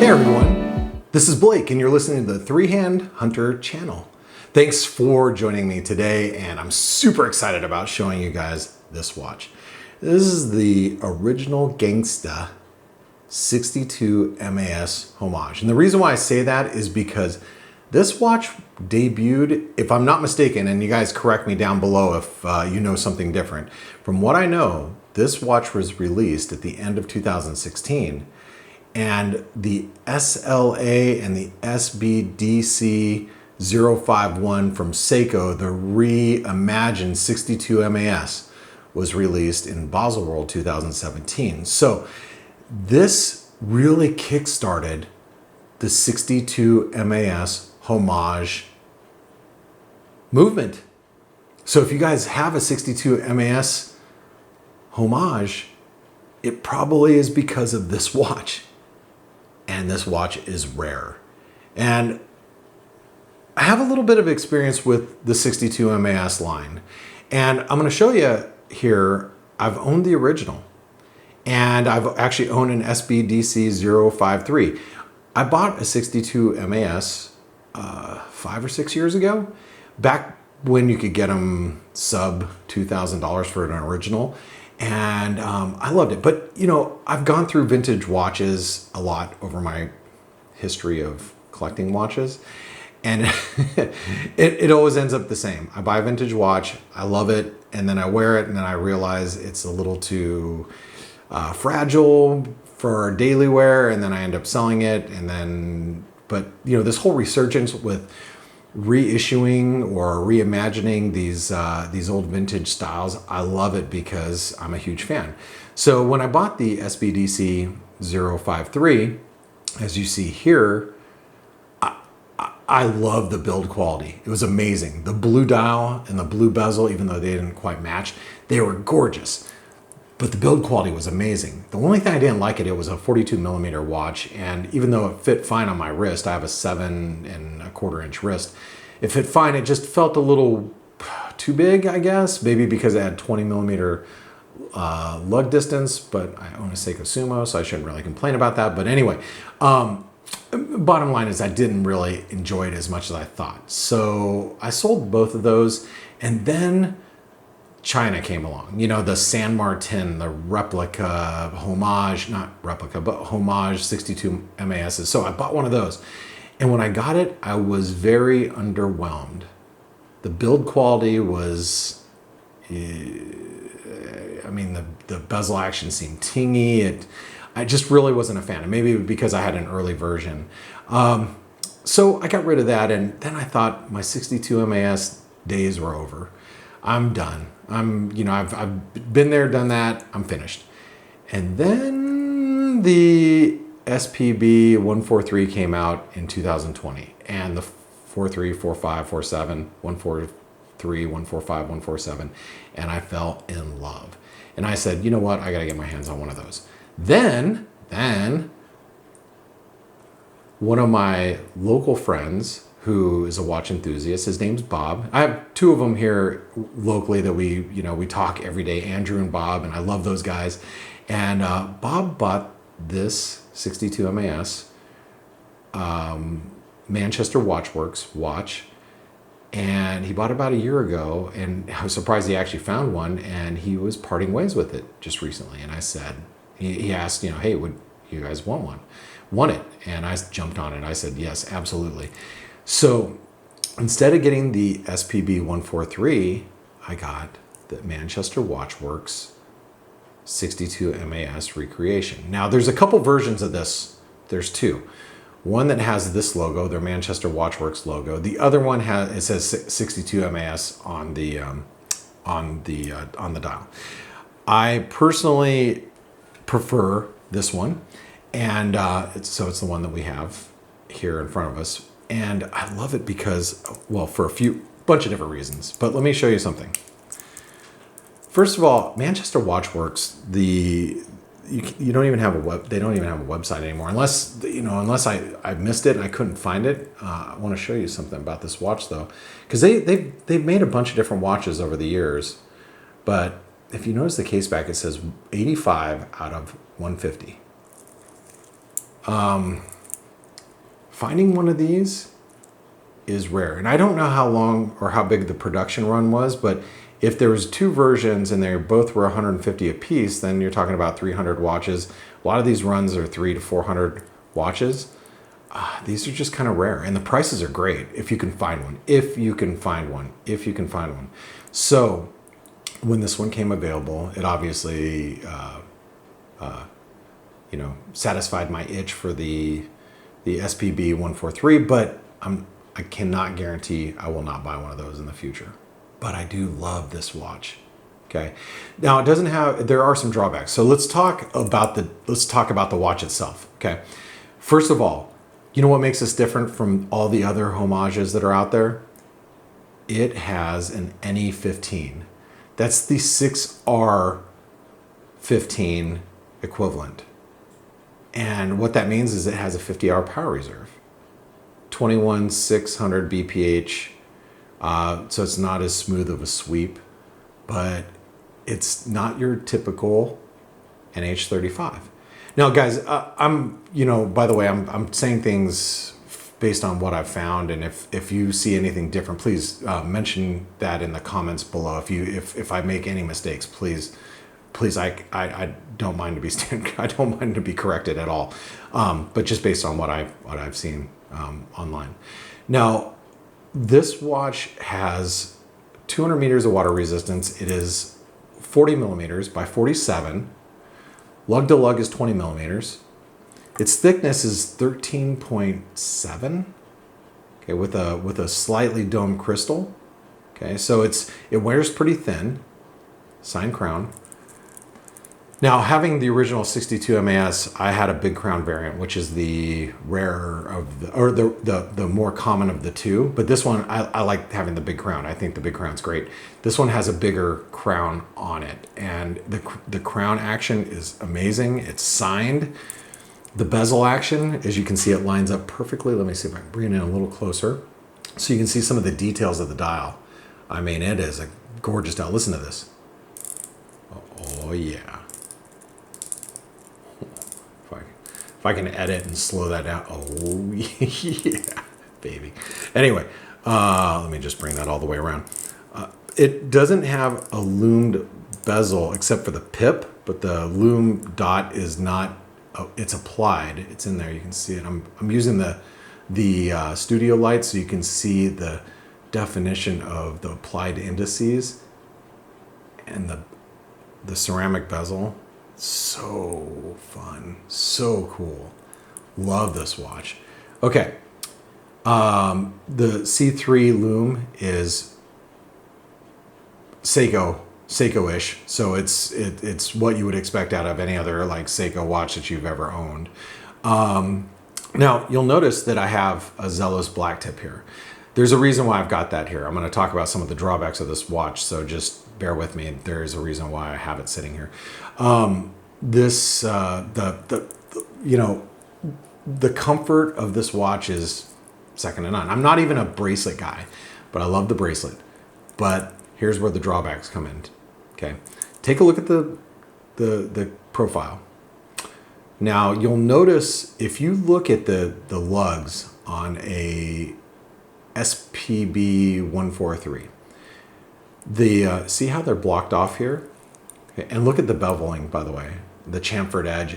everyone, this is Blake and you're listening to the Three Hand Hunter channel. Thanks for joining me today, and I'm super excited about showing you guys this watch. This is the original Gangsta 62MAS Homage. And the reason why I say that is because this watch debuted, if I'm not mistaken, and you guys correct me down below if you know something different. From what I know, this watch was released at the end of 2016. And the SLA and the SBDC 051 from Seiko, the reimagined 62MAS, was released in Baselworld 2017. So this really kickstarted the 62MAS Homage movement. So if you guys have a 62MAS Homage, it probably is because of this watch. And this watch is rare. And I have a little bit of experience with the 62MAS line. And I'm gonna show you here, I've owned the original. And I've actually owned an SBDC 053. I bought a 62MAS 5 or 6 years ago, back when you could get them sub $2,000 for an original. And I loved it. But, you know, I've gone through vintage watches a lot over my history of collecting watches. And it always ends up the same. I buy a vintage watch, I love it, and then I wear it, and then I realize it's a little too fragile for daily wear, and then I end up selling it. And then, but, you know, this whole resurgence with reissuing or reimagining these old vintage styles, I love it because I'm a huge fan. So when I bought the SBDC 053, as you see here, I love the build quality. It was amazing. The blue dial and the blue bezel, even though they didn't quite match, they were gorgeous. But the build quality was amazing. The only thing I didn't like it was a 42mm watch. And even though it fit fine on my wrist, I have a 7¼ inch wrist. It fit fine, it just felt a little too big, I guess. Maybe because it had 20mm lug distance, but I own a Seiko Sumo, so I shouldn't really complain about that. But anyway, bottom line is I didn't really enjoy it as much as I thought. So I sold both of those, and then China came along, you know, the San Martin, the replica Homage, not replica, but Homage 62MAS. So I bought one of those. And when I got it, I was very underwhelmed. The build quality was, I mean, the bezel action seemed tingy. I just really wasn't a fan. And maybe because I had an early version. So I got rid of that. And then I thought my 62MAS days were over. I'm done. I've been there, done that. I'm finished. And then the SPB 143 came out in 2020, and the 43, 45, 47, 143, 145, 147, and I fell in love. And I said, you know what? I got to get my hands on one of those. Then one of my local friends, who is a watch enthusiast, his name's Bob. I have two of them here locally that we talk every day, Andrew and Bob, and I love those guys. And Bob bought this 62MAS Manchester Watchworks watch, and he bought it about a year ago, and I was surprised he actually found one, and he was parting ways with it just recently. And I said, he asked, you know, hey, would you guys want it? And I jumped on it. I said, yes, absolutely. So instead of getting the SPB 143, I got the Manchester Watchworks 62MAS recreation. Now there's a couple versions of this. There's two. One that has this logo, their Manchester Watchworks logo. The other one it says 62MAS on the dial. I personally prefer this one, and it's the one that we have here in front of us. And I love it because, well, for a bunch of different reasons. But let me show you something. First of all, Manchester Watchworks, you don't even have they don't even have a website anymore, unless I missed it and I couldn't find it. I want to show you something about this watch though, because they've made a bunch of different watches over the years, but if you notice the case back, it says 85 out of 150. finding one of these is rare. And I don't know how long or how big the production run was, but if there was two versions and they both were 150 a piece, then you're talking about 300 watches. A lot of these runs are 300 to 400 watches. These are just kind of rare, and the prices are great if you can find one. If you can find one. So when this one came available, it obviously satisfied my itch for the SPB 143, but I cannot guarantee I will not buy one of those in the future. But I do love this watch. Okay. Now there are some drawbacks. So let's talk about the watch itself. Okay. First of all, you know what makes this different from all the other homages that are out there? It has an NE15. That's the 6R15 equivalent. And what that means is it has a 50-hour power reserve. 21,600 BPH. So it's not as smooth of a sweep, but it's not your typical NH35. Now, guys, by the way, I'm saying things based on what I've found, and if you see anything different, please mention that in the comments below. If I make any mistakes, please, I don't mind to be I don't mind to be corrected at all. But just based on what I've seen online. Now, this watch has 200 meters of water resistance. It is 40 millimeters by 47. Lug to lug is 20 millimeters. Its thickness is 13.7. Okay, with a slightly domed crystal. Okay, so it wears pretty thin. Signed crown. Now, having the original 62MAS, I had a big crown variant, which is the rarer of the more common of the two. But this one, I like having the big crown. I think the big crown's great. This one has a bigger crown on it, and the crown action is amazing. It's signed. The bezel action, as you can see, it lines up perfectly. Let me see if I can bring it in a little closer, so you can see some of the details of the dial. I mean, it is a gorgeous dial. Listen to this. Oh yeah. If I can edit and slow that down. Oh, yeah, baby. Anyway, let me just bring that all the way around. It doesn't have a loomed bezel except for the pip, but the loom dot is not, it's applied. It's in there. You can see it. I'm using the studio light so you can see the definition of the applied indices and the ceramic bezel. So fun, so cool. Love this watch. Okay, the C3 loom is Seiko-ish, so it's what you would expect out of any other like Seiko watch that you've ever owned. Now you'll notice that I have a Zelos black tip here. There's a reason why I've got that here. I'm going to talk about some of the drawbacks of this watch, so just bear with me. There's a reason why I have it sitting here. The comfort of this watch is second to none. I'm not even a bracelet guy, but I love the bracelet. But here's where the drawbacks come in. Okay, take a look at the profile. Now you'll notice if you look at the lugs on a SPB 143. See how they're blocked off here? Okay, and look at the beveling, by the way. The chamfered edge,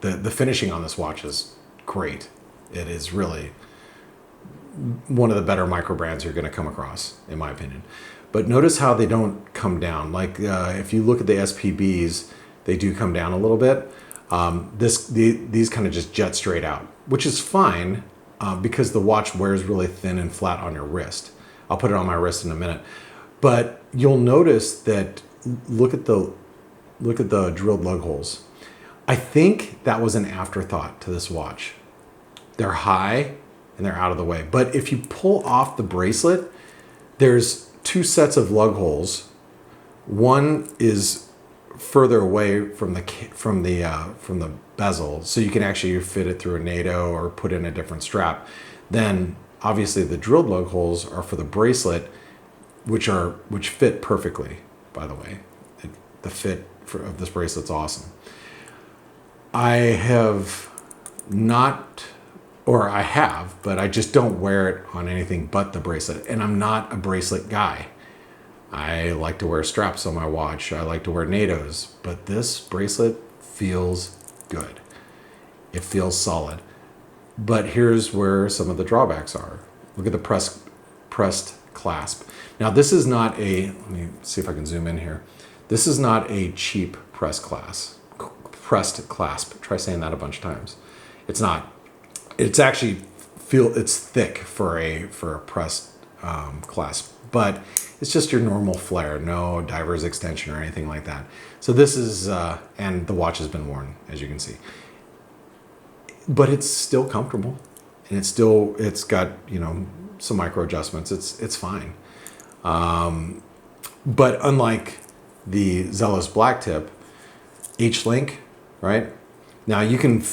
the finishing on this watch is great. It is really one of the better micro brands you're going to come across, in my opinion. But notice how they don't come down. Like if you look at the SPBs, they do come down a little bit. These kind of just jet straight out, which is fine because the watch wears really thin and flat on your wrist. I'll put it on my wrist in a minute. But you'll notice that look at the drilled lug holes. I think that was an afterthought to this watch. They're high and they're out of the way. But if you pull off the bracelet, there's two sets of lug holes. One is further away from the bezel, so you can actually fit it through a NATO or put in a different strap. Then obviously the drilled lug holes are for the bracelet, which fit perfectly, by the way. The fit of this bracelet's awesome. I have not or I have, but I just don't wear it on anything but the bracelet. And I'm not a bracelet guy. I like to wear straps on my watch. I like to wear NATOs, but this bracelet feels good. It feels solid. But here's where some of the drawbacks are. Look at the pressed clasp. Now this is not a, let me see if I can zoom in here. This is not a cheap pressed clasp. Try saying that a bunch of times. It's not. It's actually it's thick for a pressed clasp, but it's just your normal flare, no diver's extension or anything like that. So this is, and the watch has been worn, as you can see, but it's still comfortable, and it's got, you know, some micro adjustments. It's fine. But unlike the Zealous Black Tip, H-Link, right? Now you can,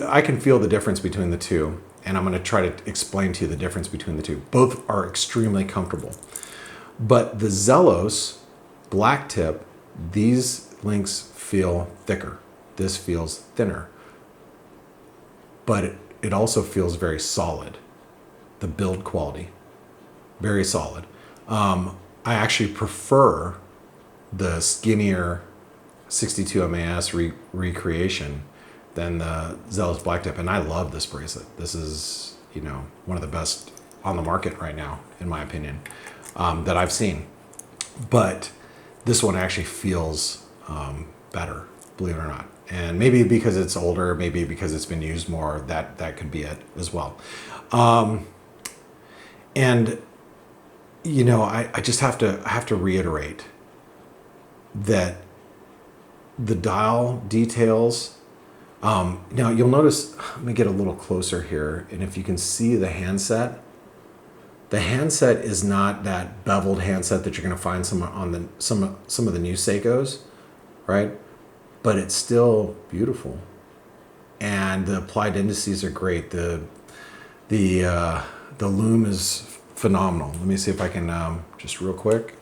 I can feel the difference between the two, and I'm going to try to explain to you the difference between the two. Both are extremely comfortable. But the Zealous Black Tip, these links feel thicker. This feels thinner. But it also feels very solid. The build quality, very solid. I actually prefer the skinnier 62MAS recreation than the Zealous Black Tip, and I love this bracelet. This is, you know, one of the best on the market right now, in my opinion, that I've seen. But this one actually feels better, believe it or not. And maybe because it's older, maybe because it's been used more, that could be it as well. And you know, I just have to reiterate that the dial details. Now you'll notice, let me get a little closer here, and if you can see the handset is not that beveled handset that you're going to find some of the new Seikos, right? But it's still beautiful, and the applied indices are great. The loom is phenomenal. Let me see if I can just real quick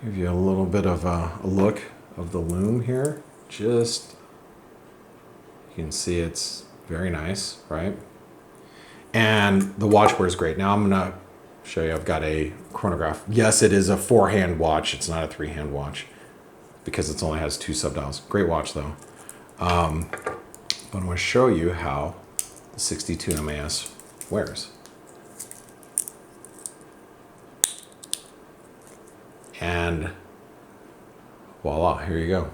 give you a little bit of a look of the loom here. Just, you can see it's very nice, right? And the watch wear is great. Now I'm gonna show you, I've got a chronograph. Yes, it is a 4-hand watch. It's not a 3-hand watch because it only has 2 subdials. Great watch though. But I'm gonna show you how the 62MAS wears. And voila, here you go.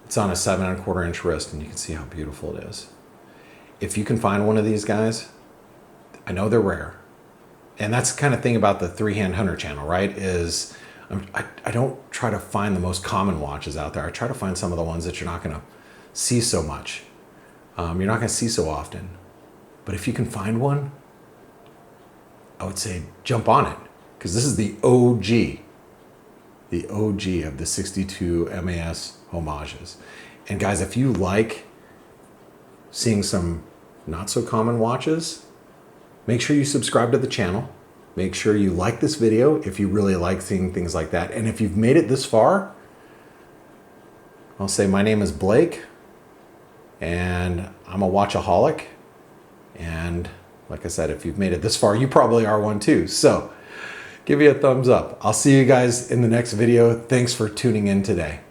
It's on a 7¼ inch wrist, and you can see how beautiful it is. If you can find one of these guys, I know they're rare. And that's the kind of thing about the 3-Hand Hunter channel, right? Is I don't try to find the most common watches out there. I try to find some of the ones that you're not gonna see so much. You're not gonna see so often. But if you can find one, I would say jump on it, because this is the OG of the 62MAS homages. And guys, if you like seeing some not so common watches, make sure you subscribe to the channel. Make sure you like this video if you really like seeing things like that. And if you've made it this far, I'll say my name is Blake, and I'm a watchaholic. And like I said, if you've made it this far, you probably are one too. So give me a thumbs up. I'll see you guys in the next video. Thanks for tuning in today.